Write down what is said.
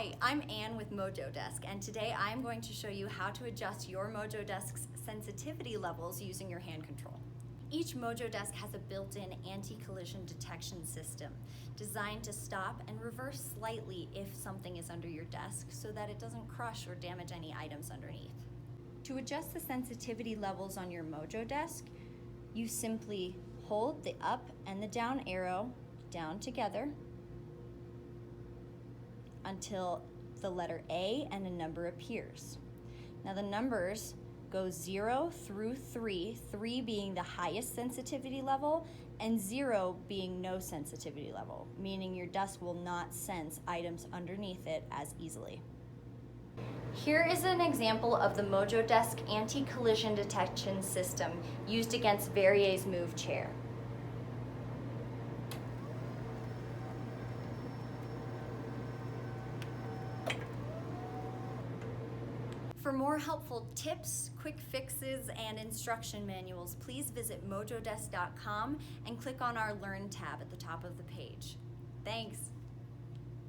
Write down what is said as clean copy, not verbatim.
Hi, I'm Anne with MojoDesk, and today I'm going to show you how to adjust your MojoDesk's sensitivity levels using your hand control. Each MojoDesk has a built-in anti-collision detection system designed to stop and reverse slightly if something is under your desk so that it doesn't crush or damage any items underneath. To adjust the sensitivity levels on your MojoDesk, you simply hold the up and the down arrow down together until the letter A and a number appears. Now the numbers go 0 through 3, 3 being the highest sensitivity level and 0 being no sensitivity level, meaning your desk will not sense items underneath it as easily. Here is an example of the MojoDesk Anti-Collision Detection System used against Varier's Move chair. For more helpful tips, quick fixes, and instruction manuals, please visit mojodesk.com and click on our Learn tab at the top of the page. Thanks.